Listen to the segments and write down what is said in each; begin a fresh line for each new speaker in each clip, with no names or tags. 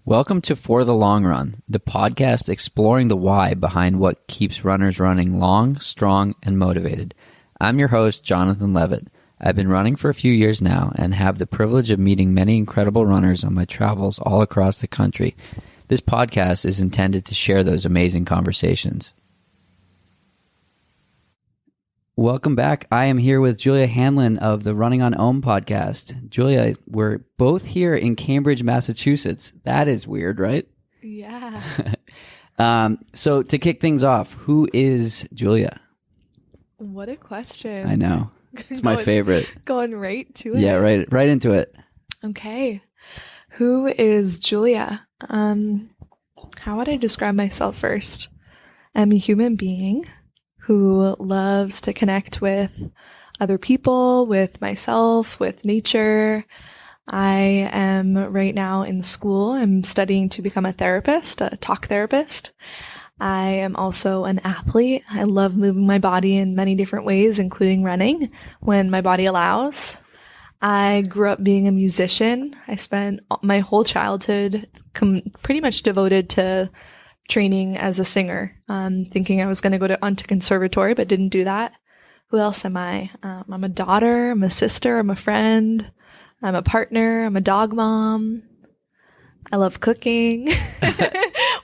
Welcome to For the Long Run, the podcast exploring the why behind what keeps runners running long, strong, and motivated. I'm your host, Jonathan Levitt. I've been running for a few years now and have the privilege of meeting many incredible runners on my travels all across the country. This podcast is intended to share those amazing conversations. Welcome back. I am here with Julia Hanlon of the Running on Ohm podcast. Julia, we're both here in Cambridge, Massachusetts. That is weird, right?
Yeah.
So to kick things off, who is Julia?
What a question.
I know. It's my favorite.
Going right to it.
Yeah, right into it.
Okay. Who is Julia? How would I describe myself first? I'm a human being who loves to connect with other people, with myself, with nature. I am right now in school. I'm studying to become a therapist, a talk therapist. I am also an athlete. I love moving my body in many different ways, including running when my body allows. I grew up being a musician. I spent my whole childhood pretty much devoted to training as a singer, thinking I was going to go onto conservatory, but didn't do that. Who else am I? I'm a daughter, I'm a sister, I'm a friend, I'm a partner, I'm a dog mom. I love cooking.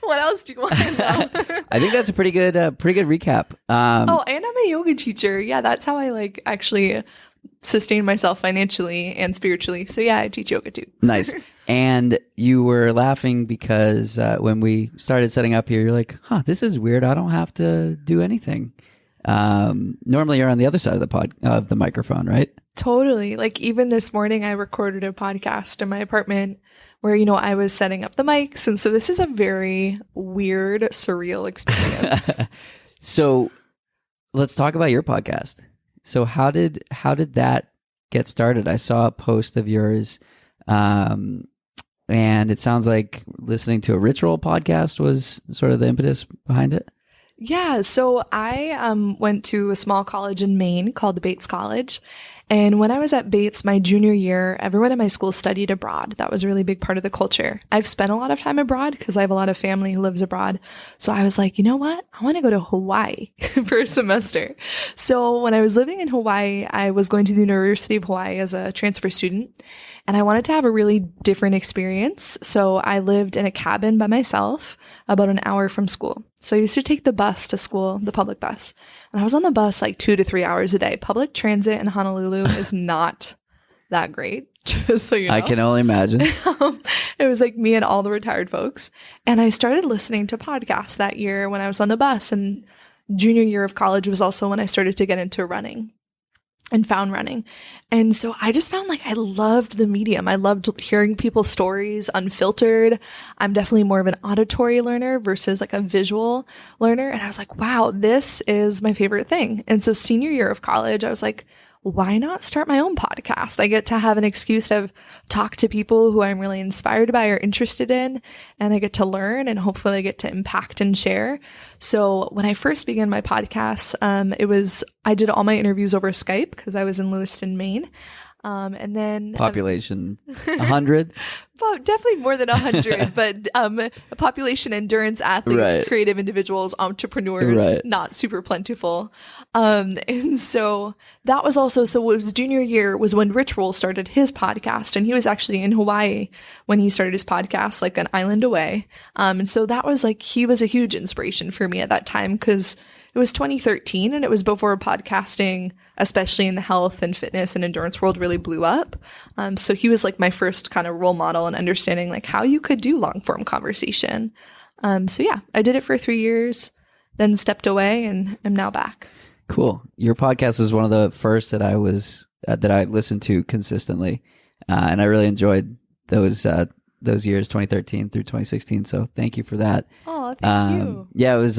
What else do you want to know?
I think that's a pretty good recap.
And I'm a yoga teacher. Yeah, that's how I actually sustain myself financially and spiritually. So yeah, I teach yoga too.
Nice. And you were laughing because when we started setting up here, you're like, this is weird. I don't have to do anything. Normally you're on the other side of the microphone, right?
Totally. Like even this morning, I recorded a podcast in my apartment where, I was setting up the mics. And so this is a very weird, surreal experience.
So let's talk about your podcast. So how did that get started? I saw a post of yours, and it sounds like listening to a ritual podcast was sort of the impetus behind it.
Yeah, so I went to a small college in Maine called Bates College. And when I was at Bates my junior year, everyone in my school studied abroad. That was a really big part of the culture. I've spent a lot of time abroad because I have a lot of family who lives abroad. So I was like, you know what? I want to go to Hawaii for a semester. So when I was living in Hawaii, I was going to the University of Hawaii as a transfer student. And I wanted to have a really different experience. So I lived in a cabin by myself about an hour from school. So I used to take the bus to school, the public bus. And I was on the bus like 2 to 3 hours a day. Public transit in Honolulu is not that great, just so you know.
I can only imagine.
It was like me and all the retired folks. And I started listening to podcasts that year when I was on the bus. And junior year of college was also when I started to get into running and found running. And so I just found I loved the medium. I loved hearing people's stories unfiltered. I'm definitely more of an auditory learner versus a visual learner. And I was like, wow, this is my favorite thing. And so senior year of college, I was like, why not start my own podcast? I get to have an excuse to talk to people who I'm really inspired by or interested in, and I get to learn and hopefully I get to impact and share. So when I first began my podcast, I did all my interviews over Skype because I was in Lewiston, Maine. And then
population 100,
well, definitely more than 100, but population endurance athletes,
right.
Creative individuals, entrepreneurs,
right.
Not super plentiful. And so that was also, so it was junior year was when Rich Roll started his podcast, and he was actually in Hawaii when he started his podcast, an island away. And so that was he was a huge inspiration for me at that time because it was 2013 and it was before podcasting, especially in the health and fitness and endurance world, really blew up. So he was my first kind of role model and understanding how you could do long form conversation. So yeah, I did it for 3 years, then stepped away and am now back.
Cool. Your podcast was one of the first that I listened to consistently. And I really enjoyed those years, 2013 through 2016. So thank you for that.
Oh, thank you.
Yeah, it was,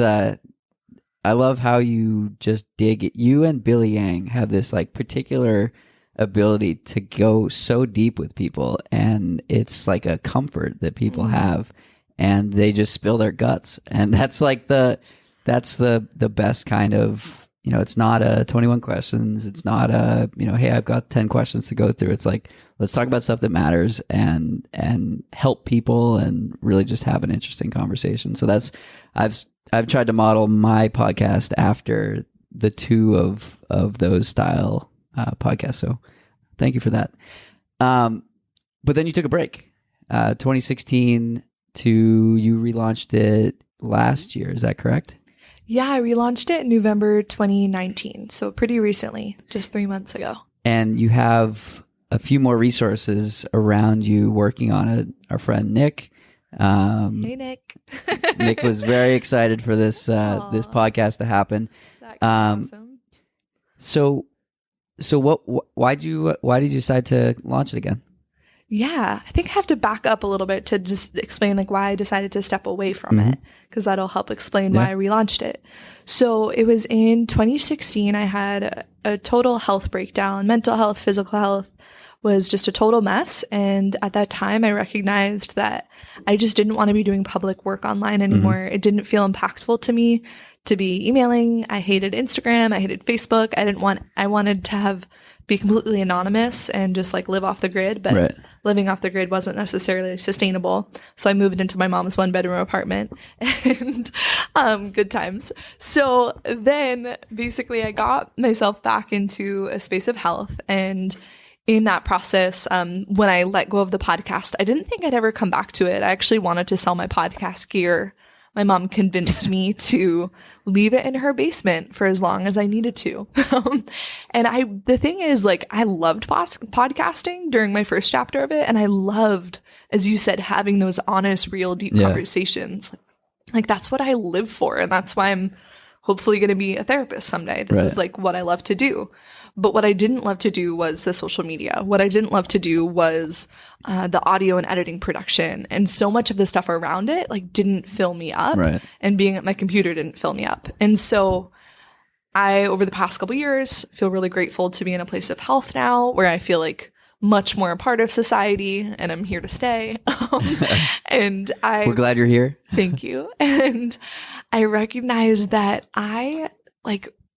I love how you just dig it. You and Billy Yang have this particular ability to go so deep with people, and it's a comfort that people have, and they just spill their guts, and that's the best kind of it's not a 21 questions. It's not a, hey, I've got 10 questions to go through. It's like, let's talk about stuff that matters and help people and really just have an interesting conversation. So I've tried to model my podcast after the two of those style podcasts. So thank you for that. But then you took a break, 2016 you relaunched it last year. Is that correct?
Yeah, I relaunched it in November 2019. So pretty recently, just 3 months ago. And
you have a few more resources around you working on it. Our friend Nick.
Hey, Nick.
Nick was very excited for this this podcast to happen.
That was awesome.
So why did you decide to launch it again?
Yeah, I think I have to back up a little bit to just explain like why I decided to step away from it, because that'll help explain why I relaunched it. So it was in 2016. I had a total health breakdown. Mental health, physical health was just a total mess. And at that time, I recognized that I just didn't want to be doing public work online anymore. It didn't feel impactful to me to be emailing. I hated Instagram. I hated Facebook. I wanted to be completely anonymous and just like live off the grid, but living off the grid wasn't necessarily sustainable. So I moved into my mom's 1-bedroom apartment and good times. So then basically I got myself back into a space of health. And in that process, when I let go of the podcast, I didn't think I'd ever come back to it. I actually wanted to sell my podcast gear. My mom convinced me to leave it in her basement for as long as I needed to. And the thing is, like, I loved podcasting during my first chapter of it. And I loved, as you said, having those honest, real, deep conversations. Like, that's what I live for. And that's why I'm hopefully going to be a therapist someday. This is like what I love to do. But what I didn't love to do was the social media. What I didn't love to do was the audio and editing production. And so much of the stuff around it like didn't fill me up. And being at my computer didn't fill me up. And so I, over the past couple of years, feel really grateful to be in a place of health now where I feel like much more a part of society and I'm here to stay. We're glad you're here. Thank you. And I recognize that I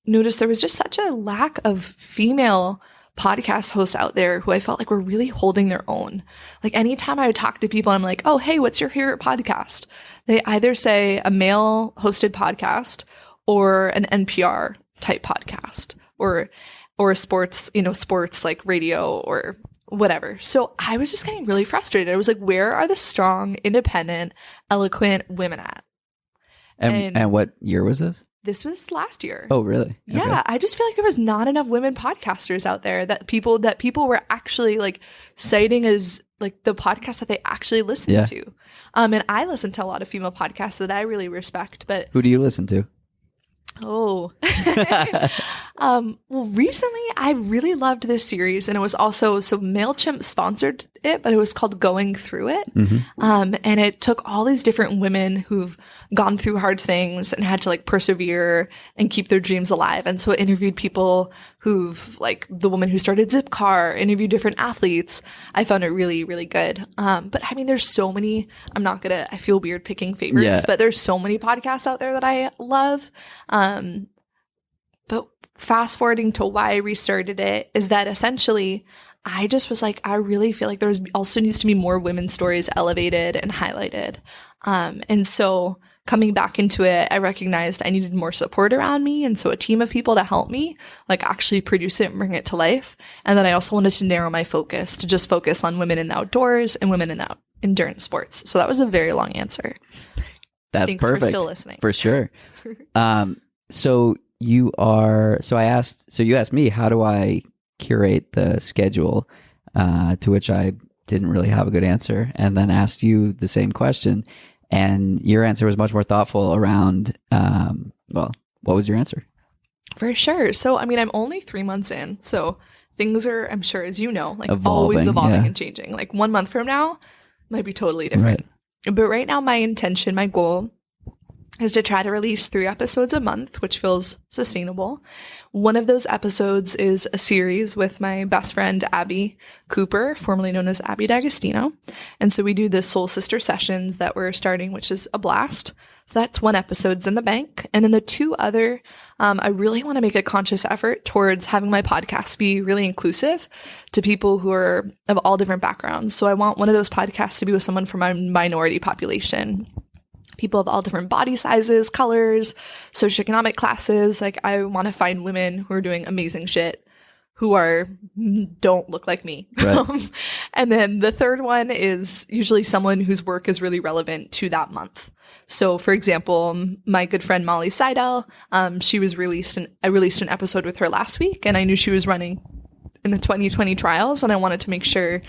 noticed there was just such a lack of female podcast hosts out there who I felt like were really holding their own. Like anytime I would talk to people, I'm like, oh, hey, what's your favorite podcast? They either say a male hosted podcast or an NPR type podcast or a sports like radio or whatever. So I was just getting really frustrated. I was like, where are the strong, independent, eloquent women at? And what year was this? This was last year. Oh, really? Yeah. Okay. I just feel like there was not enough women podcasters out there that people were actually like citing as like the podcast that they actually listen to. And I listen to a lot of female podcasts that I really respect, but who do you listen to? Oh, well, recently I really loved this series, and it was also, so MailChimp sponsored it, but it was called Going Through It. And it took all these different women who've gone through hard things and had to like persevere and keep their dreams alive. And so it interviewed people who've like the woman who started Zipcar, interviewed different athletes. I found it really, really good. But I mean, there's so many, I feel weird picking favorites, but there's so many podcasts out there that I love. But fast forwarding to why I restarted it is that essentially I just was like, I really feel like there's also needs to be more women's stories elevated and highlighted. And so coming back into it, I recognized I needed more support around me. And so a team of people to help me like actually produce it and bring it to life. And then I also wanted to narrow my focus to just focus on women in the outdoors and women in the endurance sports. So that was a very long answer. That's Thanks perfect. For still listening. For sure. So you asked me, how do I curate the schedule? To which I didn't really have a good answer, and then asked you the same question. And your answer was much more thoughtful around, what was your answer? For sure. So, I mean, I'm only 3 months in, so things are, I'm sure, as you know, like always evolving and changing. Like 1 month from now might be totally different. Right. But right now, my intention, my goal is to try to release 3 episodes a month, which feels sustainable. One of those episodes is a series with my best friend, Abby Cooper, formerly known as Abby D'Agostino. And so we do the Soul Sister sessions that we're starting, which is a blast. So that's 1 episode's in the bank. And then the 2 other, I really want to make a conscious effort towards having my podcast be really inclusive to people who are of all different backgrounds. So I want one of those podcasts to be with someone from my minority population. People of all different body sizes, colors, socioeconomic classes. Like, I want to find women who are doing amazing shit who don't look like me.
Right.
And then the third one is usually someone whose work is really relevant to that month. So, for example, my good friend Molly Seidel, I released an episode with her last week, and I knew she was running in the 2020 trials, and I wanted to make sure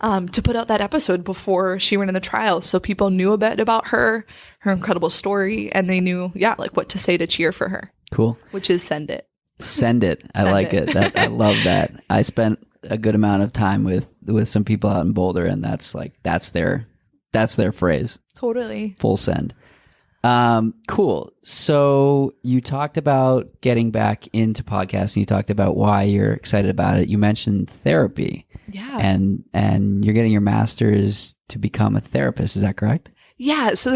to put out that episode before she went in the trial, so people knew a bit about her incredible story, and they knew, like, what to say to cheer for her. Cool. Which is send it.
Send it. I like it. I love that. I spent a good amount of time with some people out in Boulder, and that's their phrase.
Totally.
Full send. Cool. So you talked about getting back into podcasting. You talked about why you're excited about it. You mentioned therapy.
Yeah.
And you're getting your master's to become a therapist. Is that correct?
Yeah. So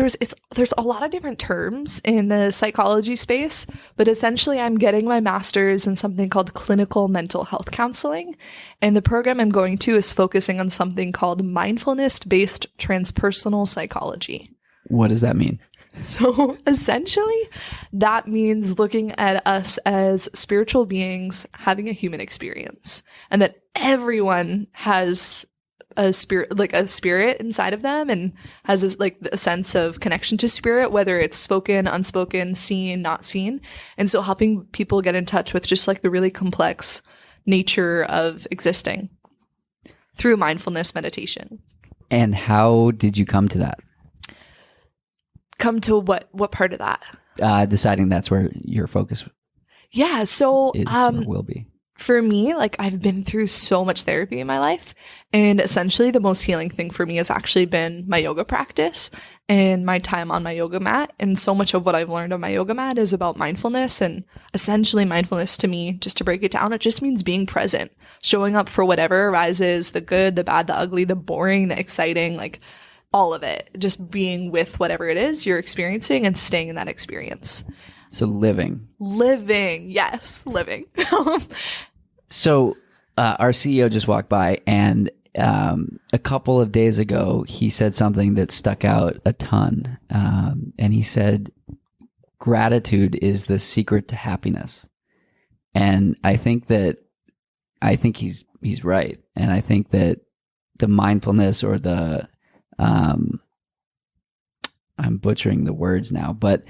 there's a lot of different terms in the psychology space, but essentially I'm getting my master's in something called clinical mental health counseling. And the program I'm going to is focusing on something called mindfulness-based transpersonal psychology.
What does that mean?
So essentially, that means looking at us as spiritual beings having a human experience, and that everyone has a spirit inside of them, and has a sense of connection to spirit, whether it's spoken, unspoken, seen, not seen. And so helping people get in touch with just the really complex nature of existing through mindfulness meditation.
And how did you come to that?
Come to what part of that?
Deciding that's where your focus
so
is or will be.
For me, I've been through so much therapy in my life, and essentially the most healing thing for me has actually been my yoga practice and my time on my yoga mat. And so much of what I've learned on my yoga mat is about mindfulness, and essentially mindfulness to me, just to break it down, it just means being present, showing up for whatever arises, the good, the bad, the ugly, the boring, the exciting, all of it, just being with whatever it is you're experiencing and staying in that experience.
So living.
Yes, living.
So our CEO just walked by, and a couple of days ago, he said something that stuck out a ton. And he said, gratitude is the secret to happiness. And I think he's right. And I think that the mindfulness or the I'm butchering the words now, but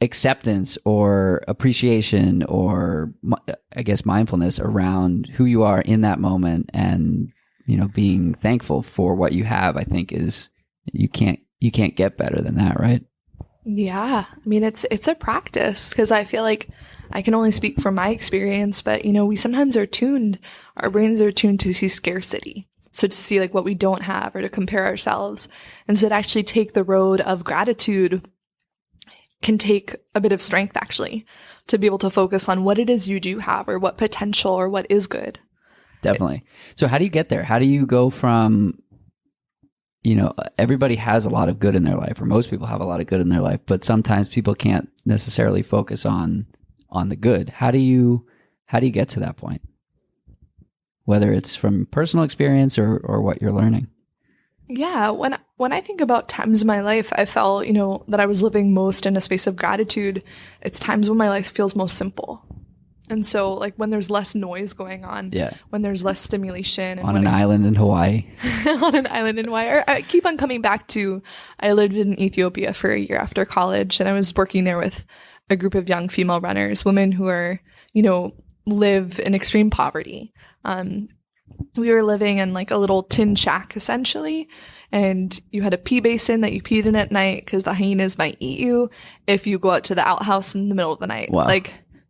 acceptance or appreciation or I guess mindfulness around who you are in that moment, and being thankful for what you have, I think is you can't get better than that, right?
Yeah. I mean, it's a practice, because I feel like I can only speak from my experience, but we sometimes our brains are tuned to see scarcity. So to see what we don't have, or to compare ourselves. And so to actually take the road of gratitude can take a bit of strength, actually, to be able to focus on what it is you do have, or what potential, or what is good.
Definitely. So how do you get there? How do you go from, everybody has a lot of good in their life, or most people have a lot of good in their life, but sometimes people can't necessarily focus on the good. How do you get to that point? Whether it's from personal experience or what you're learning.
Yeah. When I think about times in my life, I felt, that I was living most in a space of gratitude. It's times when my life feels most simple. And so when there's less noise going on, when there's less stimulation. And
on an island in Hawaii.
On an island in Hawaii. Or I keep on coming back to, I lived in Ethiopia for a year after college, and I was working there with a group of young female runners, women who are, live in extreme poverty. We were living in a little tin shack, essentially, and you had a pee basin that you peed in at night because the hyenas might eat you if you go out to the outhouse in the middle of the night.
Wow.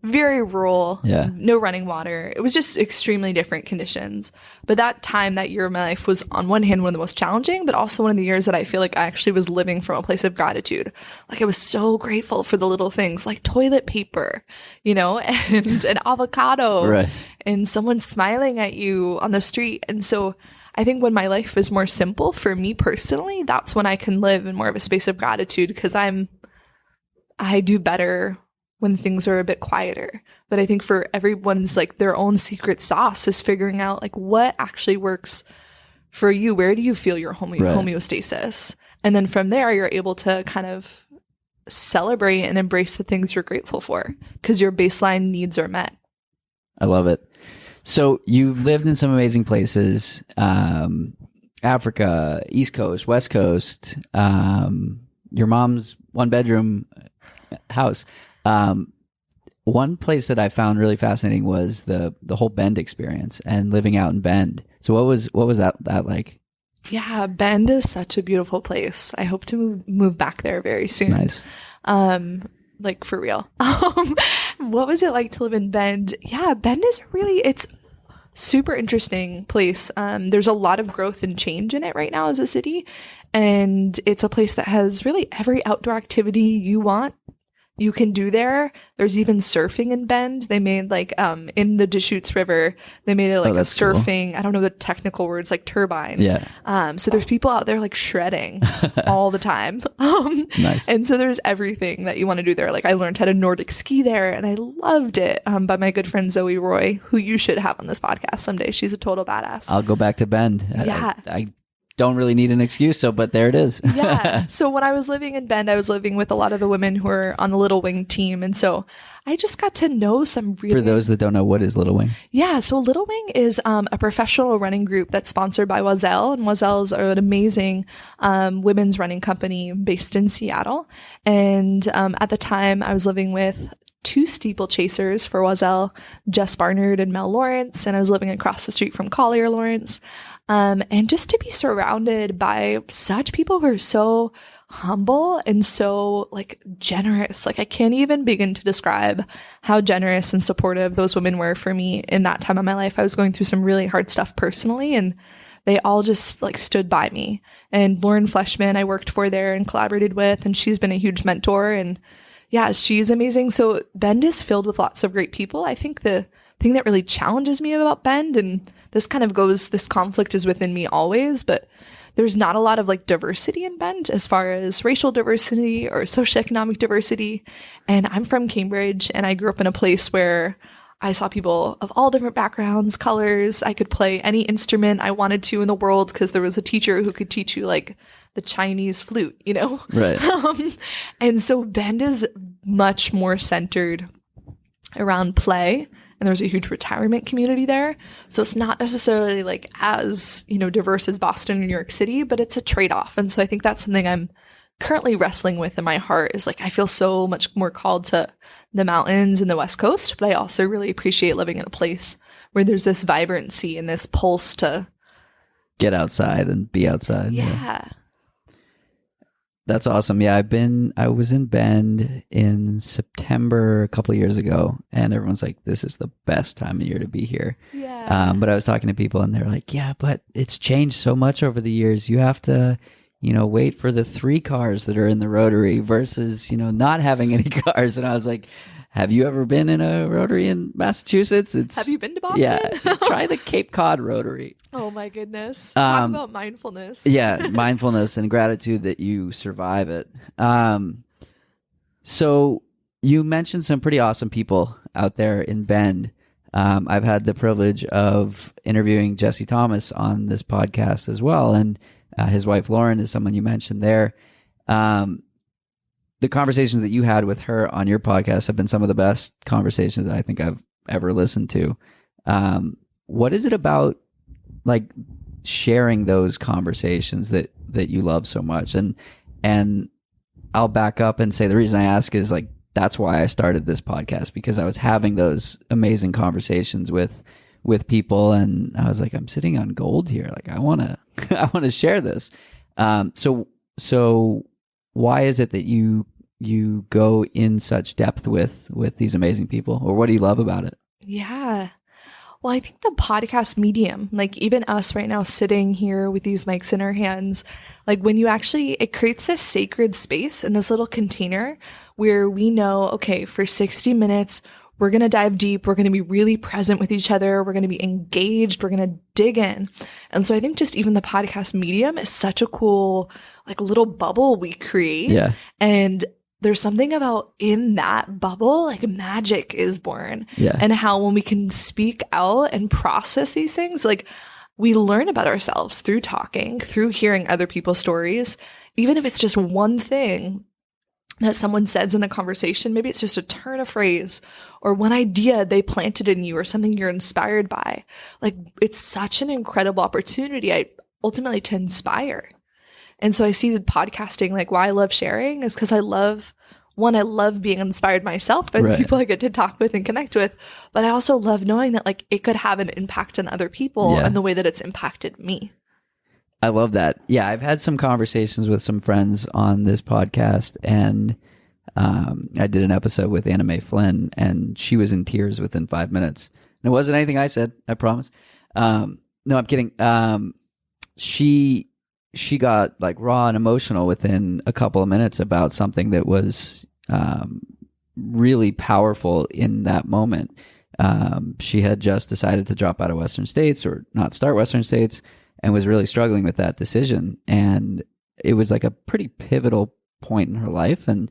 very rural,
Yeah.
no running water. It was just extremely different conditions. But that year of my life was on one hand one of the most challenging, but also one of the years that I feel like I actually was living from a place of gratitude. Like I was so grateful for the little things like toilet paper, and an avocado
Right.
and someone smiling at you on the street. And so I think when my life is more simple for me personally, that's when I can live in more of a space of gratitude because I do better when things are a bit quieter. But I think for everyone's like their own secret sauce is figuring out like what actually works for you. Where do you feel your homeostasis? And then from there, you're able to kind of celebrate and embrace the things you're grateful for because your baseline needs are met.
I love it. So you've lived in some amazing places, Africa, East Coast, West Coast, your mom's 1-bedroom house. One place that I found really fascinating was the whole Bend experience and living out in Bend. So what was that like?
Yeah, Bend is such a beautiful place. I hope to move back there very soon.
Nice.
Like for real. What was it like to live in Bend? Yeah, Bend is it's super interesting place. There's a lot of growth and change in it right now as a city. And it's a place that has really every outdoor activity you want. You can do there. There's even surfing in Bend. They made like in the Deschutes River, they made it like a surfing, cool. I don't know the technical words, like turbine.
Yeah.
So there's people out there like shredding all the time.
Nice.
And so there's everything that you want to do there. Like I learned how to Nordic ski there and I loved it by my good friend Zoe Roy, who you should have on this podcast someday. She's a total badass.
I'll go back to Bend.
Yeah.
I don't really need an excuse, but there it is.
Yeah. So when I was living in Bend, I was living with a lot of the women who were on the Little Wing team. And so I just got to know some really...
For those that don't know, what is Little Wing?
Yeah. So Little Wing is a professional running group that's sponsored by Oiselle. And Oiselle's are an amazing women's running company based in Seattle. And at the time, I was living with 2 steeplechasers for Oiselle, Jess Barnard and Mel Lawrence. And I was living across the street from Collier Lawrence. And just to be surrounded by such people who are so humble and so like generous, like I can't even begin to describe how generous and supportive those women were for me in that time of my life. I was going through some really hard stuff personally and they all just like stood by me. And Lauren Fleshman, I worked for there and collaborated with, and she's been a huge mentor and yeah, she's amazing. So Bend is filled with lots of great people. I think the thing that really challenges me about Bend, and this conflict is within me always, but there's not a lot of like diversity in Bend as far as racial diversity or socioeconomic diversity. And I'm from Cambridge and I grew up in a place where I saw people of all different backgrounds, colors. I could play any instrument I wanted to in the world because there was a teacher who could teach you like the Chinese flute,
Right.
And so Bend is much more centered around play. And there's a huge retirement community there. So it's not necessarily like as, diverse as Boston or New York City, but it's a trade-off. And so I think that's something I'm currently wrestling with in my heart is like, I feel so much more called to the mountains and the West Coast, but I also really appreciate living in a place where there's this vibrancy and this pulse to
get outside and be outside.
Yeah.
That's awesome. Yeah, I was in Bend in September a couple of years ago, and everyone's like, this is the best time of year to be here.
Yeah.
But I was talking to people, and they're like, yeah, but it's changed so much over the years. You have to, wait for the 3 cars that are in the Rotary versus, not having any cars. And I was like, have you ever been in a Rotary in Massachusetts?
Have you been to Boston?
Yeah, try the Cape Cod Rotary.
Oh my goodness. Talk about mindfulness.
Yeah, mindfulness and gratitude that you survive it. So you mentioned some pretty awesome people out there in Bend. I've had the privilege of interviewing Jesse Thomas on this podcast as well, and his wife Lauren is someone you mentioned there. The conversations that you had with her on your podcast have been some of the best conversations that I think I've ever listened to. What is it about like sharing those conversations that you love so much? And I'll back up and say the reason I ask is like, that's why I started this podcast, because I was having those amazing conversations with people, and I was like, I'm sitting on gold here. Like I want to share this. So why is it that you you go in such depth with these amazing people, or what do you love about it?
Yeah. Well, I think the podcast medium, like even us right now sitting here with these mics in our hands, like when you actually, it creates this sacred space in this little container where we know, okay, for 60 minutes, we're going to dive deep. We're going to be really present with each other. We're going to be engaged. We're going to dig in. And so I think just even the podcast medium is such a cool, like little bubble we create.
Yeah.
And there's something about in that bubble, like magic is born.
Yeah.
And how when we can speak out and process these things, like we learn about ourselves through talking, through hearing other people's stories, even if it's just one thing that someone says in a conversation. Maybe it's just a turn of phrase or one idea they planted in you or something you're inspired by. Like it's such an incredible opportunity ultimately to inspire. And so I see the podcasting, like why I love sharing is because I love being inspired myself and people I get to talk with and connect with. But I also love knowing that like it could have an impact on other people and the way that it's impacted me.
I love that. Yeah, I've had some conversations with some friends on this podcast, and I did an episode with Anna Mae Flynn, and she was in tears within 5 minutes. And it wasn't anything I said, I promise. No, I'm kidding. She got like raw and emotional within a couple of minutes about something that was really powerful in that moment. She had just decided to drop out of Western States or not start Western States, and was really struggling with that decision. And it was like a pretty pivotal point in her life. And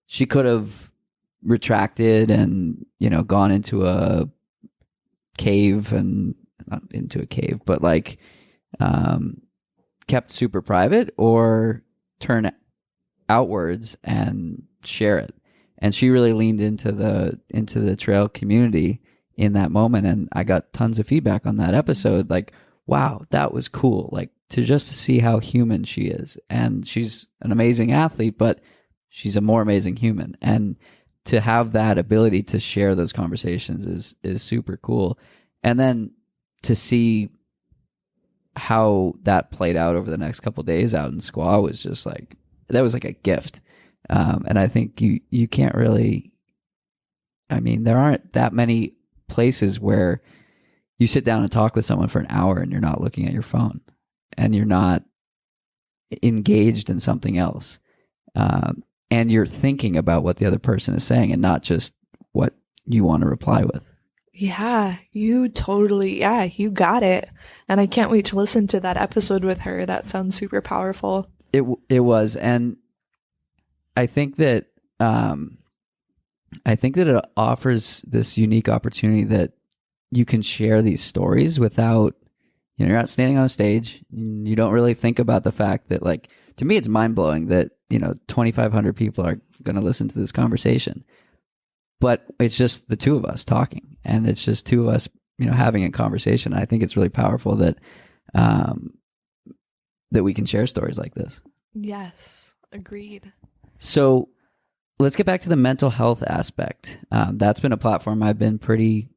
she could have retracted and, gone into a cave, and not into a cave, but like kept super private, or turn outwards and share it. And she really leaned into the trail community in that moment. And I got tons of feedback on that episode. Like, wow, that was cool. Like to see how human she is. And she's an amazing athlete, but she's a more amazing human. And to have that ability to share those conversations is super cool. And then to see how that played out over the next couple of days out in Squaw was just like, that was like a gift. And I think you can't really, there aren't that many places where you sit down and talk with someone for an hour and you're not looking at your phone and you're not engaged in something else. And you're thinking about what the other person is saying and not just what you want to reply with.
Yeah, you got it. And I can't wait to listen to that episode with her. That sounds super powerful.
It was. And I think that it offers this unique opportunity that you can share these stories without, you're not standing on a stage. You don't really think about the fact that, like, to me, it's mind blowing that, 2,500 people are going to listen to this conversation, but it's just the two of us talking, and it's just two of us, having a conversation. I think it's really powerful that, that we can share stories like this.
Yes, agreed.
So let's get back to the mental health aspect. That's been a platform I've been pretty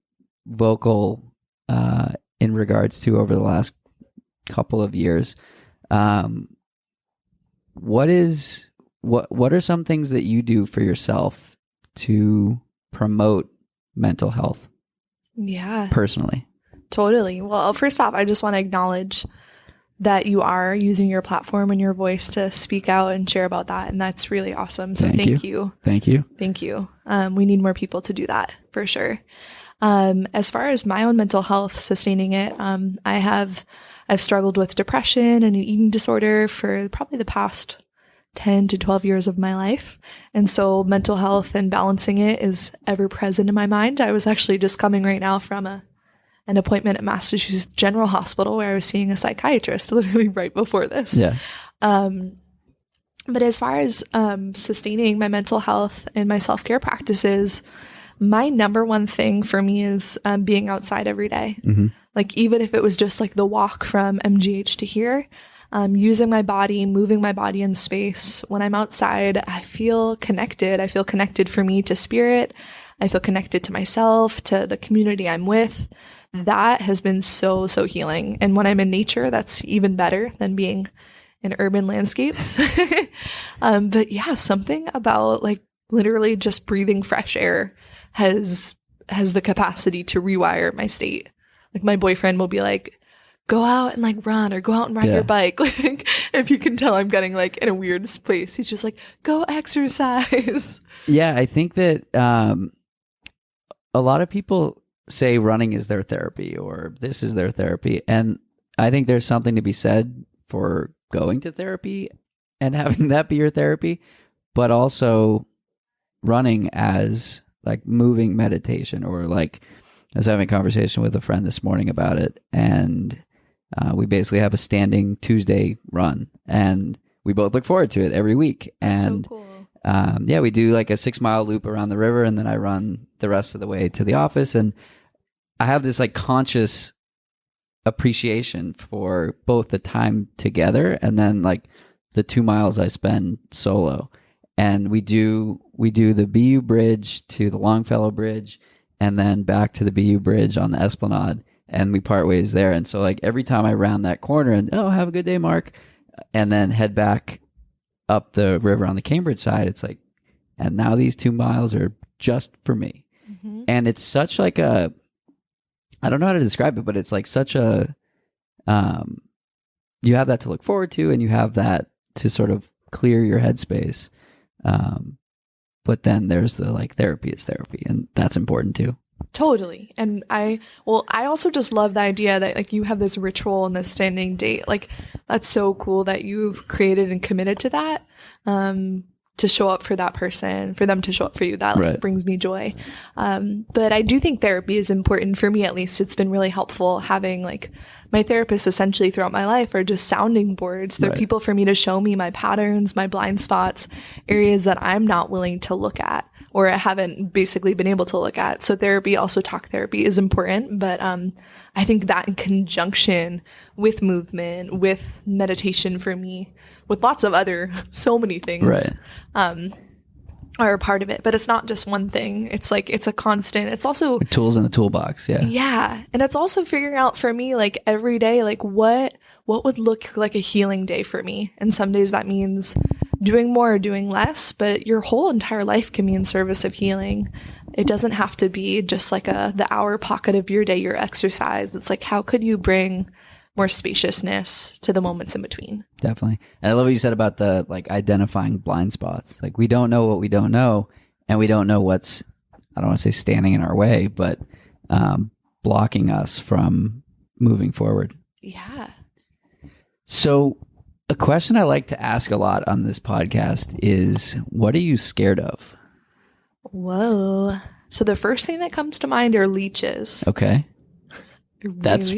vocal in regards to over the last couple of years. What are some things that you do for yourself to promote mental health?
Yeah.
Personally.
Totally. Well, first off, I just want to acknowledge that you are using your platform and your voice to speak out and share about that. And that's really awesome. So thank you.
Thank you.
Thank you. We need more people to do that for sure. As far as my own mental health, sustaining it, I've struggled with depression and an eating disorder for probably the past 10 to 12 years of my life. And so mental health and balancing it is ever present in my mind. I was actually just coming right now from an appointment at Massachusetts General Hospital where I was seeing a psychiatrist literally right before this.
Yeah.
But as far as sustaining my mental health and my self-care practices, my number one thing for me is being outside every day. Mm-hmm. Like even if it was just like the walk from MGH to here, using my body, moving my body in space. When I'm outside, I feel connected. I feel connected for me to spirit. I feel connected to myself, to the community I'm with. That has been so, so healing. And when I'm in nature, that's even better than being in urban landscapes. But yeah, something about like literally just breathing fresh air has the capacity to rewire my state. Like my boyfriend will be like, go out and like run or go out and ride your bike. Like if you can tell I'm getting like in a weird place, he's just like, go exercise.
Yeah, I think that a lot of people say running is their therapy or this is their therapy. And I think there's something to be said for going to therapy and having that be your therapy, but also running as like moving meditation. Or like I was having a conversation with a friend this morning about it, and we basically have a standing Tuesday run, and we both look forward to it every week. And
so cool.
yeah, we do like a 6-mile loop around the river, and then I run the rest of the way to the office. And I have this like conscious appreciation for both the time together and then like the 2 miles I spend solo. And we do the BU Bridge to the Longfellow Bridge, and then back to the BU Bridge on the Esplanade, and we part ways there. And so like every time I round that corner and, oh, have a good day, Mark, and then head back up the river on the Cambridge side, it's like, and now these 2 miles are just for me. Mm-hmm. And it's such like a, I don't know how to describe it, but it's like such a, you have that to look forward to, and you have that to sort of clear your headspace. But then there's the like therapy is therapy, and that's important too.
Totally. And I also just love the idea that like you have this ritual and this standing date. Like that's so cool that you've created and committed to that. To show up for that person, for them to show up for you. That like brings me joy. But I do think therapy is important for me, at least. It's been really helpful having like my therapist essentially throughout my life are just sounding boards. They're people for me to show me my patterns, my blind spots, areas that I'm not willing to look at or haven't basically been able to look at. So therapy, also talk therapy, is important. But I think that in conjunction with movement, with meditation for me, with lots of other, so many things, are a part of it. But it's not just one thing. It's like, it's a constant. It's also
tools in the toolbox. Yeah.
Yeah. And it's also figuring out for me, like every day, like what would look like a healing day for me. And some days that means doing more or doing less, but your whole entire life can be in service of healing. It doesn't have to be just like the hour pocket of your day, your exercise. It's like, how could you bring more spaciousness to the moments in between?
Definitely. And I love what you said about the like identifying blind spots. Like we don't know what we don't know, and we don't know what's, I don't want to say standing in our way, but blocking us from moving forward.
Yeah.
So a question I like to ask a lot on this podcast is, what are you scared of?
Whoa. So the first thing that comes to mind are leeches.
Okay. That's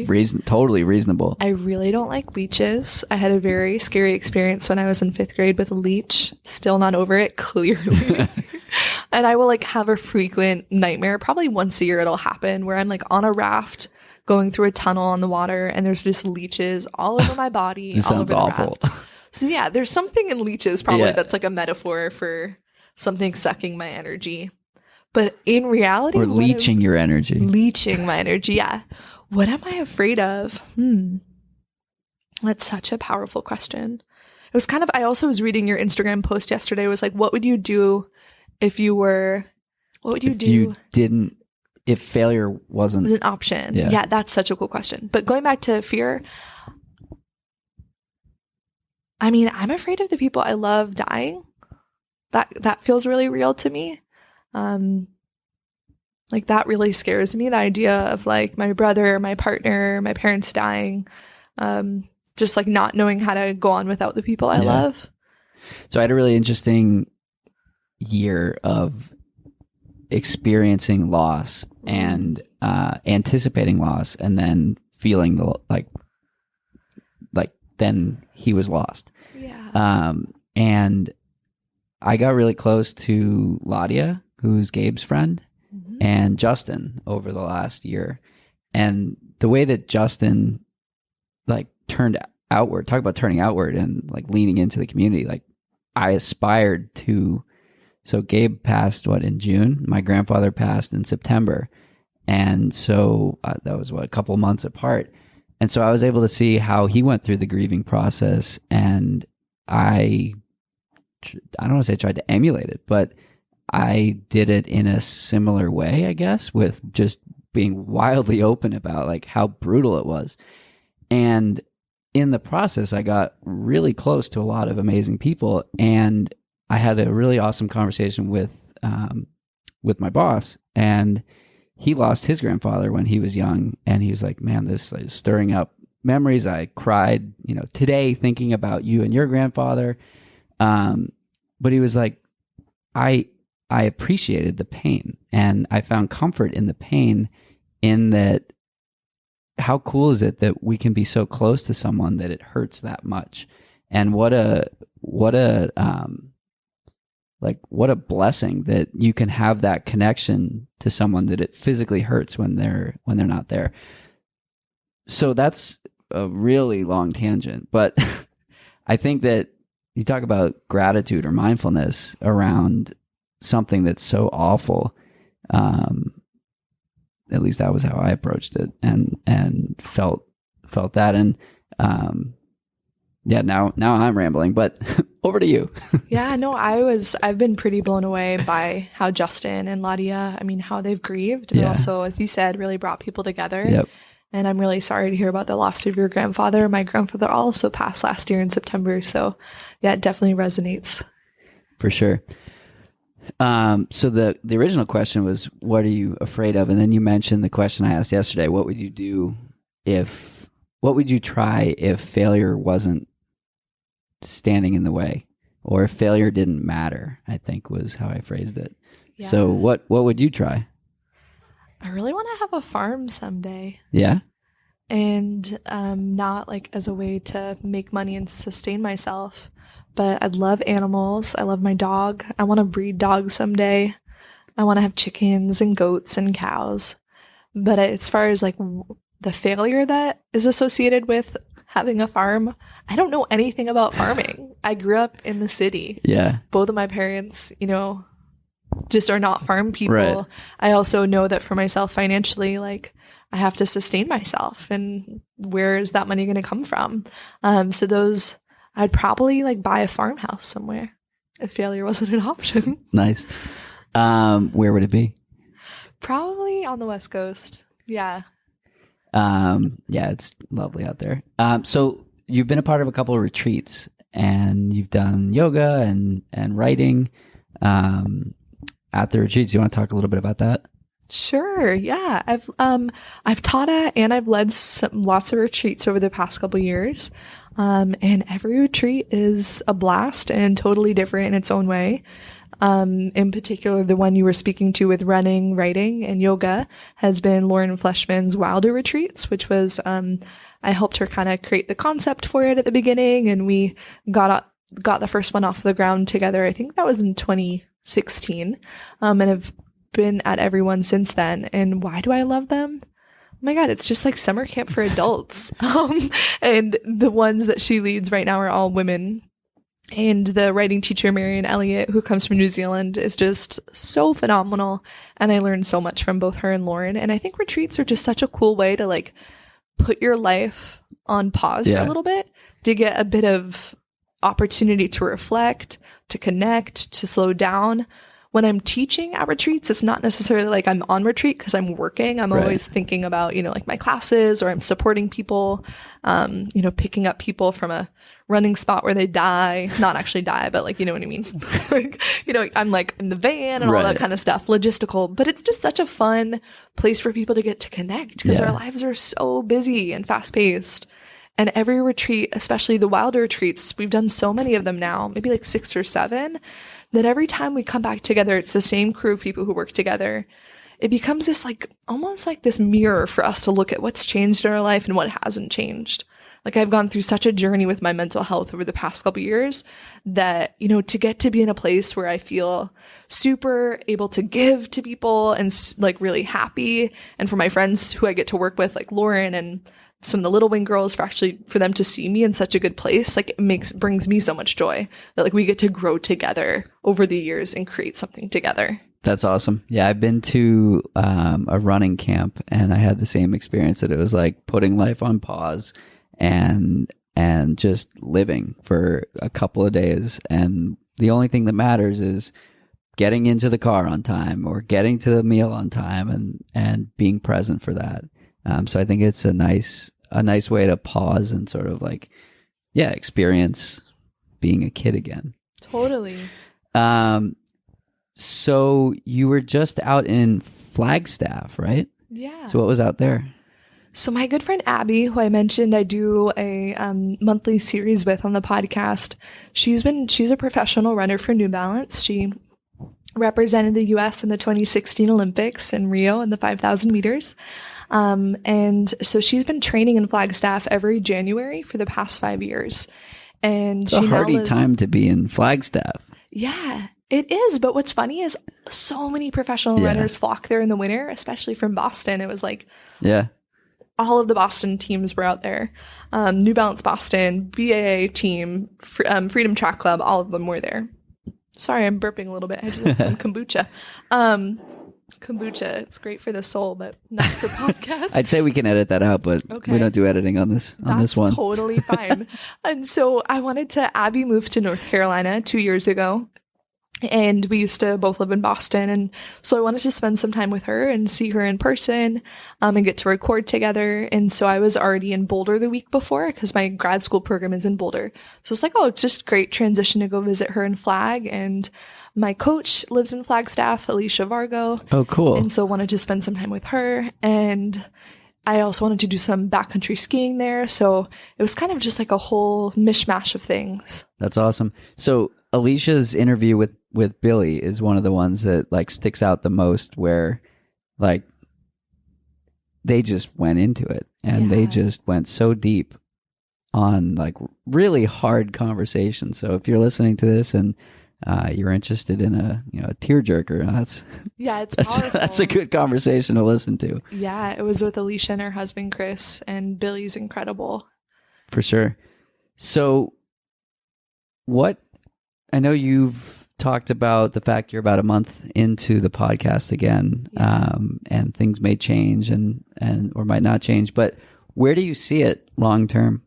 totally reasonable.
I really don't like leeches. I had a very scary experience when I was in 5th grade with a leech. Still not over it, clearly. And I will like have a frequent nightmare. Probably once a year it'll happen where I'm like on a raft going through a tunnel on the water, and there's just leeches all over my body.
This sounds awful.
So yeah, there's something in leeches probably that's like a metaphor for something sucking my energy. But in reality,
or leeching your energy.
Leeching my energy, yeah. What am I afraid of? That's such a powerful question. It was kind of, I also was reading your Instagram post yesterday. It was like, what would you do if
if failure wasn't
an option? Yeah, that's such a cool question. But going back to fear, I mean, I'm afraid of the people I love dying. That feels really real to me. Like that really scares me. The idea of like my brother, my partner, my parents dying, just like not knowing how to go on without the people I love.
So I had a really interesting year of experiencing loss and anticipating loss, and then feeling the like then he was lost.
Yeah.
And I got really close to Ladia, who's Gabe's friend, and Justin over the last year. And the way that Justin like turned outward, talk about turning outward and like leaning into the community. Like I aspired to, so Gabe passed in June, my grandfather passed in September. And so that was a couple months apart. And so I was able to see how he went through the grieving process, and I don't want to say I tried to emulate it, but I did it in a similar way, I guess, with just being wildly open about like how brutal it was. And in the process, I got really close to a lot of amazing people, and I had a really awesome conversation with my boss, and he lost his grandfather when he was young, and he was like, man, this is stirring up memories. I cried, today thinking about you and your grandfather. But he was like, I appreciated the pain, and I found comfort in the pain, in that how cool is it that we can be so close to someone that it hurts that much? And what a blessing that you can have that connection to someone that it physically hurts when they're not there. So that's a really long tangent, but I think that you talk about gratitude or mindfulness around something that's so awful. At least that was how I approached it, and felt that. And now I'm rambling, but over to you.
Yeah, no, I've been pretty blown away by how Justin and Ladia, how they've grieved, and also, as you said, really brought people together.
Yep.
And I'm really sorry to hear about the loss of your grandfather. My grandfather also passed last year in September. So yeah, it definitely resonates.
For sure. So the original question was, what are you afraid of? And then you mentioned the question I asked yesterday, what would you try if failure wasn't standing in the way, or if failure didn't matter, I think was how I phrased it. Yeah. So what would you try?
I really want to have a farm someday.
Yeah.
And not like as a way to make money and sustain myself, but I'd love animals. I love my dog. I want to breed dogs someday. I want to have chickens and goats and cows. But as far as like the failure that is associated with having a farm, I don't know anything about farming. I grew up in the city.
Yeah.
Both of my parents, just are not farm people.
Right.
I also know that for myself financially, like I have to sustain myself, and where is that money going to come from? So I'd probably like buy a farmhouse somewhere if failure wasn't an option.
Nice. Where would it be?
Probably on the West Coast. Yeah.
It's lovely out there. So you've been a part of a couple of retreats, and you've done yoga and writing, at the retreats. You want to talk a little bit about that?
Sure. Yeah. I've taught at and I've led lots of retreats over the past couple of years. And every retreat is a blast and totally different in its own way. In particular, the one you were speaking to with running, writing, and yoga has been Lauren Fleshman's Wilder retreats, which was, I helped her kind of create the concept for it at the beginning, and we got the first one off the ground together. I think that was in 2016, and have been at every one since then. And why do I love them? Oh my God, it's just like summer camp for adults. And the ones that she leads right now are all women. And the writing teacher, Marion Elliott, who comes from New Zealand, is just so phenomenal. And I learned so much from both her and Lauren. And I think retreats are just such a cool way to like put your life on pause for a little bit, to get a bit of opportunity to reflect, to connect, to slow down. When I'm teaching at retreats, it's not necessarily like I'm on retreat because I'm working. I'm always thinking about, like my classes, or I'm supporting people, picking up people from a running spot where they die, not actually die, but like, you know what I mean? Like, I'm like in the van and all that kind of stuff, logistical, but it's just such a fun place for people to get to connect, because our lives are so busy and fast paced. And every retreat, especially the Wilder retreats, we've done so many of them now, maybe like 6 or 7, that every time we come back together, it's the same crew of people who work together. It becomes this like, almost like this mirror for us to look at what's changed in our life and what hasn't changed. Like I've gone through such a journey with my mental health over the past couple of years that, to get to be in a place where I feel super able to give to people and like really happy. And for my friends who I get to work with, like Lauren and some of the Little Wing girls, for them to see me in such a good place, like it brings me so much joy that like we get to grow together over the years and create something together.
That's awesome. Yeah, I've been to a running camp, and I had the same experience, that it was like putting life on pause and just living for a couple of days. And the only thing that matters is getting into the car on time or getting to the meal on time, and being present for that. So I think it's a nice way to pause and sort of like, experience being a kid again.
Totally.
So you were just out in Flagstaff, right?
Yeah.
So what was out there?
So my good friend Abby, who I mentioned I do a monthly series with on the podcast, she's a professional runner for New Balance. She represented the U.S. in the 2016 Olympics in Rio in the 5,000 meters. And so she's been training in Flagstaff every January for the past 5 years. And
it's a hardy time to be in Flagstaff.
Yeah, it is. But what's funny is so many professional runners flock there in the winter, especially from Boston. It was like, all of the Boston teams were out there. New Balance Boston, BAA team, Freedom Track Club, all of them were there. Sorry, I'm burping a little bit. I just had some kombucha. Kombucha, it's great for the soul, but not for podcasts.
I'd say we can edit that out, but we don't do editing on this one.
That's totally fine. And so Abby moved to North Carolina 2 years ago, and we used to both live in Boston. And so I wanted to spend some time with her and see her in person, and get to record together. And so I was already in Boulder the week before, because my grad school program is in Boulder. So it's like, it's just great transition to go visit her in Flag. And my coach lives in Flagstaff, Alicia Vargo.
Oh, cool.
And so wanted to spend some time with her. And I also wanted to do some backcountry skiing there. So it was kind of just like a whole mishmash of things.
That's awesome. So Alicia's interview with Billy is one of the ones that like sticks out the most, where like they just went into it, and they just went so deep on like really hard conversations. So if you're listening to this and you're interested in a tearjerker, that's a good conversation to listen to.
Yeah, it was with Alicia and her husband Chris, and Billy's incredible.
For sure. So I know you've talked about the fact you're about a month into the podcast again, and things may change and or might not change, but where do you see it long term?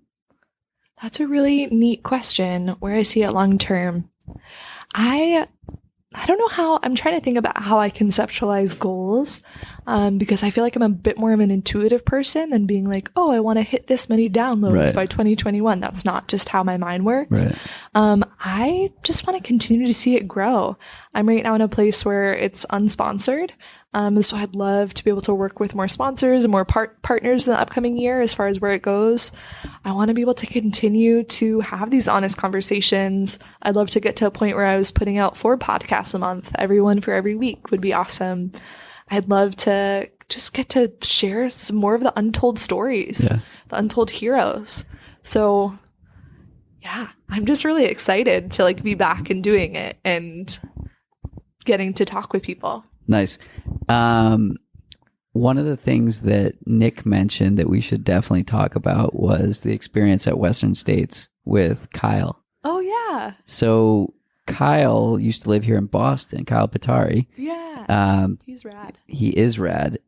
That's a really neat question. Where I see it long term. I don't know how. I'm trying to think about how I conceptualize goals, because I feel like I'm a bit more of an intuitive person than being like, I want to hit this many downloads by 2021. That's not just how my mind works.
Right.
I just want to continue to see it grow. I'm right now in a place where it's unsponsored. So I'd love to be able to work with more sponsors and more partners in the upcoming year as far as where it goes. I want to be able to continue to have these honest conversations. I'd love to get to a point where I was putting out 4 podcasts a month. Everyone for every week would be awesome. I'd love to just get to share some more of the untold stories, the untold heroes. So yeah, I'm just really excited to like be back and doing it and getting to talk with people.
Nice. One of the things that Nick mentioned that we should definitely talk about was the experience at Western States with Kyle.
Oh, yeah.
So Kyle used to live here in Boston, Kyle Pitari.
Yeah. He's rad.
He is rad.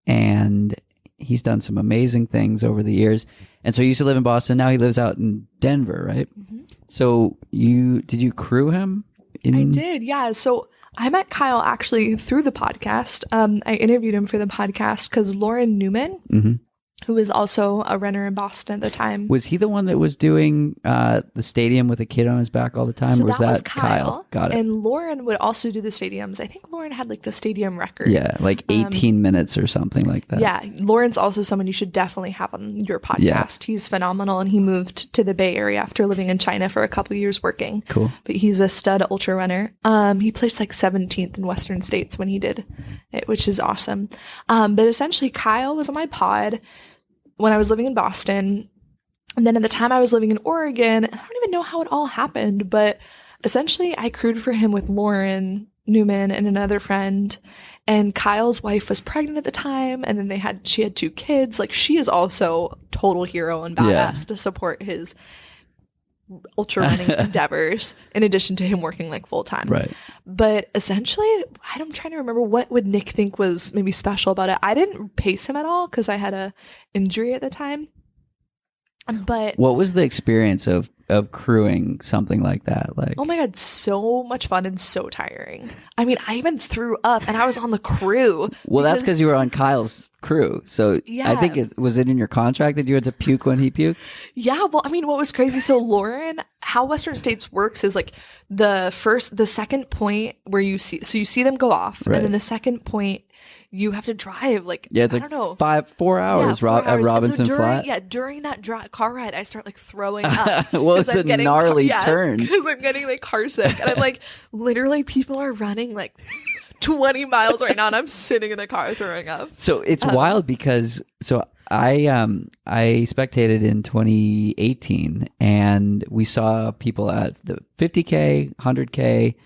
And he's done some amazing things over the years. And so he used to live in Boston. Now he lives out in Denver, right? Mm-hmm. So did you crew him?
I did, yeah. So I met Kyle actually through the podcast. I interviewed him for the podcast because Lauren Newman, who was also a runner in Boston at the time.
Was he the one that was doing the stadium with a kid on his back all the time?
So
or was
that was Kyle.
Got it.
And Lauren would also do the stadiums. I think Lauren had like the stadium record.
Yeah, like 18 minutes or something like that.
Yeah, Lauren's also someone you should definitely have on your podcast. Yeah. He's phenomenal, and he moved to the Bay Area after living in China for a couple of years working.
Cool.
But he's a stud ultra runner. He placed like 17th in Western States when he did it, which is awesome. But essentially, Kyle was on my pod when I was living in Boston. And then at the time I was living in Oregon, I don't even know how it all happened, but essentially I crewed for him with Lauren Newman and another friend. And Kyle's wife was pregnant at the time, and then she had 2 kids. Like, she is also total hero and badass to support his ultra running endeavors in addition to him working like full time.
Right.
But essentially, I'm trying to remember what would Nick think was maybe special about it. I didn't pace him at all because I had a injury at the time. But
what was the experience of crewing something like that? Like,
oh my God, so much fun and so tiring. I mean, I even threw up and I was on the crew.
Well, that's because you were on Kyle's crew. So
yeah.
I think was it in your contract that you had to puke when he puked?
Yeah. Well, I mean, what was crazy? So Lauren, how Western States works is like the second point where you see them go off.
Right.
And then the second point, you have to drive like,
it's
I don't know.
4 hours,
Yeah, 4 hours.
At Robinson
during,
Flat.
During that car ride, I start like throwing up.
Well, it's a gnarly turn.
Because I'm getting like car sick. And I'm like, literally people are running like 20 miles right now and I'm sitting in the car throwing up.
So it's wild because I spectated in 2018 and we saw people at the 50K, 100K,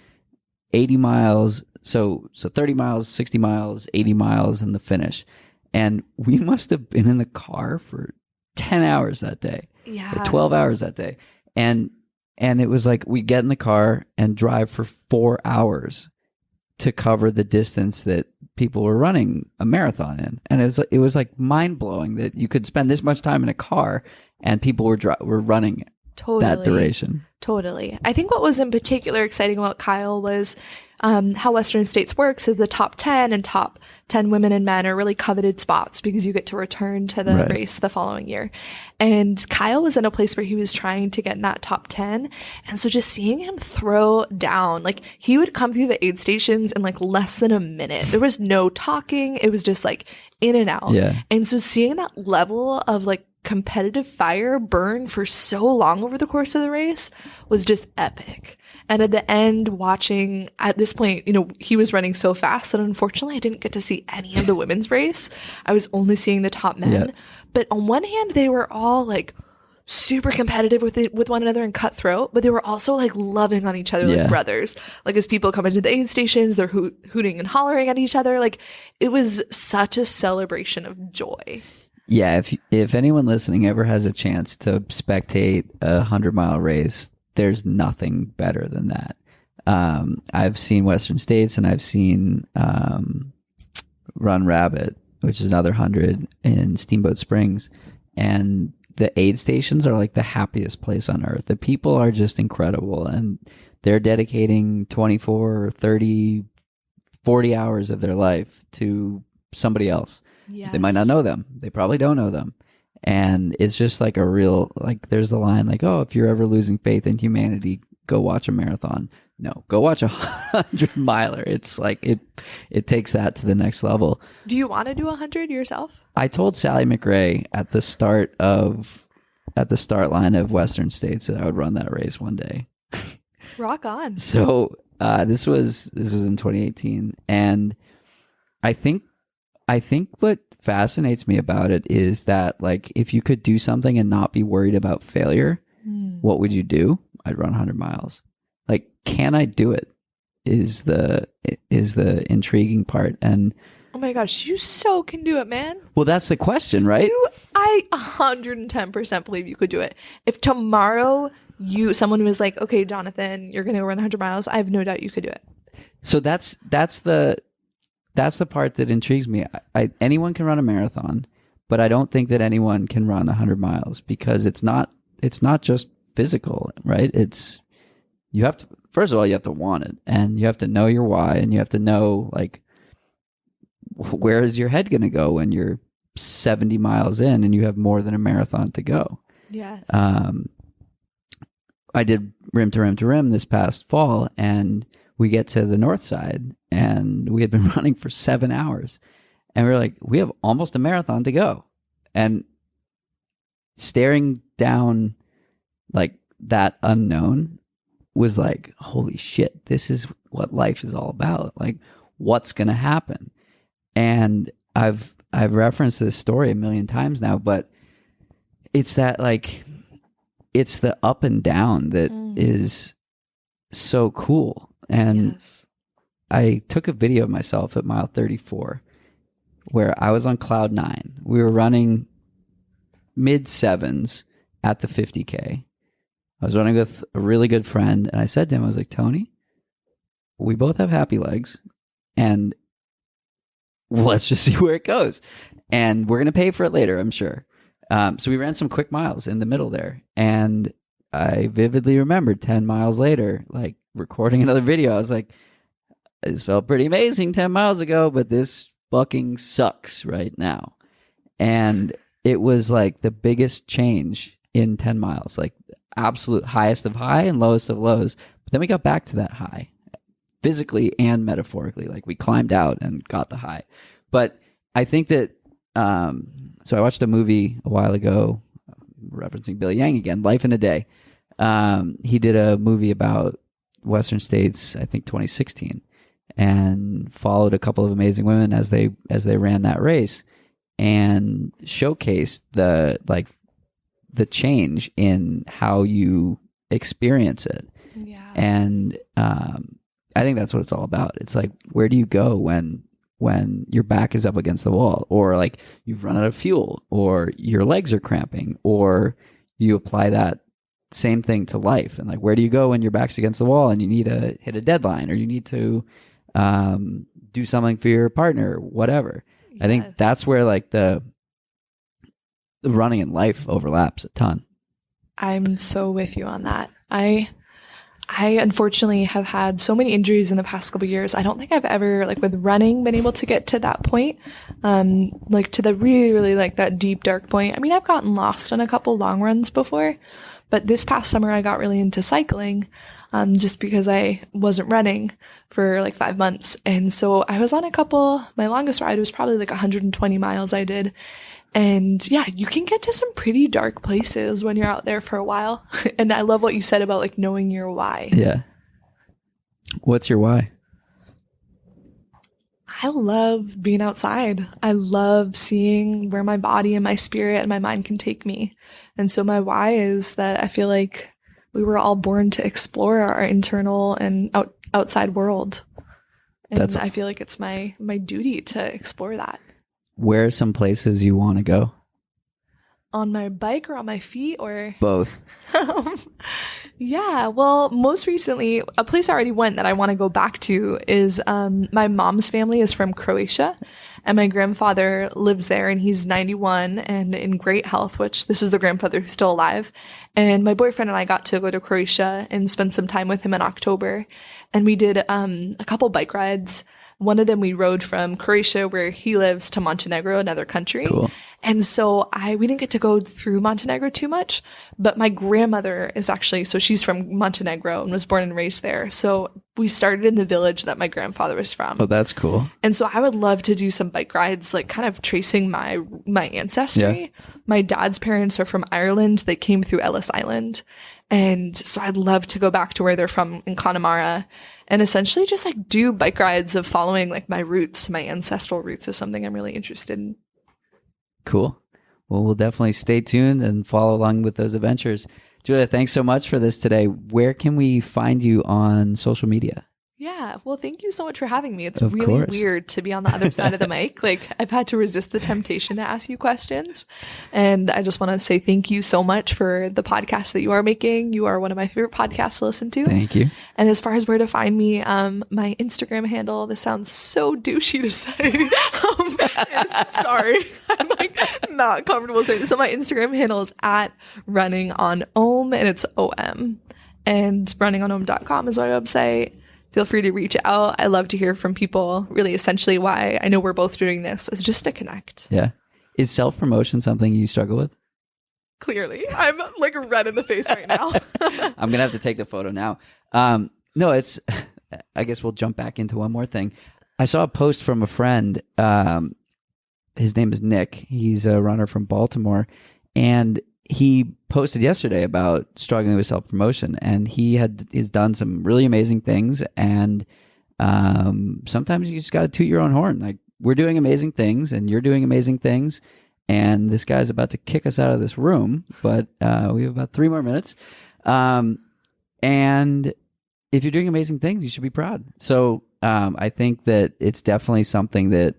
80 miles. So 30 miles, 60 miles, 80 miles and the finish. And we must have been in the car for 10 hours that day.
Yeah.
Or 12 hours that day. And it was like we get in the car and drive for 4 hours to cover the distance that people were running a marathon in. And it was like mind-blowing that you could spend this much time in a car and people were running that duration.
Totally. I think what was in particular exciting about Kyle was how Western States works is the top 10 and top 10 women and men are really coveted spots because you get to return to the race the following year. And Kyle was in a place where he was trying to get in that top 10. And so just seeing him throw down, like he would come through the aid stations in like less than a minute. There was no talking. It was just like in and out.
Yeah.
And so seeing that level of like competitive fire burn for so long over the course of the race was just epic. And at the end, watching at this point, he was running so fast that unfortunately I didn't get to see any of the women's race. I was only seeing the top men.
Yeah.
But on one hand, they were all like super competitive with one another and cutthroat, but they were also like loving on each other like brothers. Like as people come into the aid stations, they're hooting and hollering at each other. Like it was such a celebration of joy.
Yeah, if anyone listening ever has a chance to spectate a 100-mile race, there's nothing better than that. I've seen Western States and I've seen Run Rabbit, which is another 100 in Steamboat Springs, and the aid stations are like the happiest place on earth. The people are just incredible, and they're dedicating 24, 30, 40 hours of their life to somebody else.
Yes.
They might not know them. They probably don't know them. And it's just like a real, like there's the line like, oh, if you're ever losing faith in humanity, go watch a marathon. No, go watch a 100-miler. It's like it takes that to the next level.
Do you want to do 100 yourself?
I told Sally McRae at the start line of Western States that I would run that race one day.
Rock on.
So this was in 2018, and I think what fascinates me about it is that like if you could do something and not be worried about failure, what would you do? I'd run 100 miles. Like, can I do it? Is the intriguing part. And
oh my gosh, you so can do it, man.
Well, that's the question, right?
I 110% believe you could do it. If tomorrow someone was like, okay, Jonathan, you're going to run 100 miles, I have no doubt you could do it.
So that's the part that intrigues me. Anyone can run a marathon, but I don't think that anyone can run 100 miles because it's not just physical, right? You have to, first of all, you have to want it, and you have to know your why, and you have to know like where is your head going to go when you're 70 miles in and you have more than a marathon to go.
Yes.
I did rim to rim to rim this past fall, and we get to the north side, and we had been running for 7 hours, and we were like, we have almost a marathon to go. And staring down like that unknown was like, holy shit, this is what life is all about. Like, what's going to happen? And I've referenced this story a million times now, but it's that like, it's the up and down that is so cool. And
yes.
I took a video of myself at mile 34 where I was on cloud 9. We were running mid 7s at the 50K. I was running with a really good friend, and I said to him, I was like, Tony, we both have happy legs, and let's just see where it goes. And we're going to pay for it later, I'm sure. So we ran some quick miles in the middle there. And I vividly remembered 10 miles later, like recording another video. I was like, this felt pretty amazing 10 miles ago, but this fucking sucks right now. And it was like the biggest change in 10 miles, like absolute highest of high and lowest of lows. But then we got back to that high, physically and metaphorically. Like we climbed out and got the high. But I think that, so I watched a movie a while ago, referencing Billy Yang again, Life in a Day. He did a movie about Western states, I think 2016, and followed a couple of amazing women as they ran that race, and showcased the change in how you experience it.
Yeah.
And I think that's what it's all about. It's like, where do you go when your back is up against the wall, or like you've run out of fuel, or your legs are cramping, or you apply that same thing to life? And like, where do you go when your back's against the wall and you need to hit a deadline, or you need to do something for your partner, whatever? Yes. I think that's where like the running and life overlaps a ton.
I'm so with you on that. I unfortunately have had so many injuries in the past couple of years. I don't think I've ever, like with running, been able to get to that point, like to the really, really like that deep, dark point. I mean, I've gotten lost on a couple long runs before, but this past summer I got really into cycling, just because I wasn't running for like 5 months. And so I was on my longest ride was probably like 120 miles I did. And yeah, you can get to some pretty dark places when you're out there for a while. And I love what you said about like knowing your why.
Yeah. What's your why?
I love being outside. I love seeing where my body and my spirit and my mind can take me. And so my why is that I feel like we were all born to explore our internal and outside world. And I feel like it's my duty to explore that.
Where are some places you want to go?
On my bike or on my feet, or
both?
Yeah, well, most recently, a place I already went that I want to go back to is my mom's family is from Croatia, and my grandfather lives there, and he's 91 and in great health, which this is the grandfather who's still alive. And my boyfriend and I got to go to Croatia and spend some time with him in October, and we did a couple bike rides. One of them we rode from Croatia, where he lives, to Montenegro, another country.
Cool.
And so we didn't get to go through Montenegro too much, but my grandmother is actually, so she's from Montenegro and was born and raised there. So we started in the village that my grandfather was from.
Oh, that's cool.
And so I would love to do some bike rides, like kind of tracing my ancestry. Yeah. My dad's parents are from Ireland. They came through Ellis Island. And so I'd love to go back to where they're from in Connemara and essentially just like do bike rides of following like my roots, my ancestral roots is something I'm really interested in.
Cool. Well, we'll definitely stay tuned and follow along with those adventures. Julia, thanks so much for this today. Where can we find you on social media?
Yeah, well, thank you so much for having me. It's really weird to be on the other side of the mic. Like, I've had to resist the temptation to ask you questions. And I just want to say thank you so much for the podcast that you are making. You are one of my favorite podcasts to listen to.
Thank you.
And as far as where to find me, my Instagram handle, this sounds so douchey to say. Sorry. I'm like not comfortable saying this. So my Instagram handle is @runningonom, and it's OM. And runningonom.com is my website. Feel free to reach out. I love to hear from people. Really, essentially why I know we're both doing this is just to connect.
Yeah. Is self-promotion something you struggle with?
Clearly. I'm like red in the face right now.
I'm going to have to take the photo now. No, I guess we'll jump back into one more thing. I saw a post from a friend. His name is Nick. He's a runner from Baltimore. And he posted yesterday about struggling with self-promotion, and he's done some really amazing things. And sometimes you just got to toot your own horn. Like, we're doing amazing things and you're doing amazing things. And this guy's about to kick us out of this room, but we have about 3 more minutes. And if you're doing amazing things, you should be proud. So I think that it's definitely something that,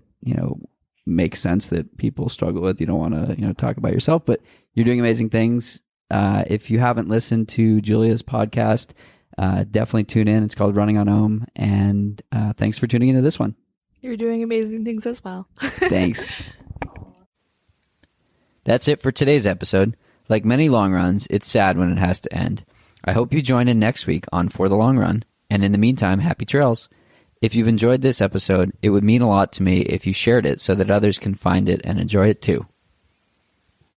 makes sense that people struggle with. You don't want to, talk about yourself, but you're doing amazing things. If you haven't listened to Julia's podcast, definitely tune in. It's called Running on Ohm. And thanks for tuning into this one.
You're doing amazing things as well.
Thanks. That's it for today's episode. Like many long runs, it's sad when it has to end. I hope you join in next week on For the Long Run. And in the meantime, happy trails. If you've enjoyed this episode, it would mean a lot to me if you shared it so that others can find it and enjoy it too.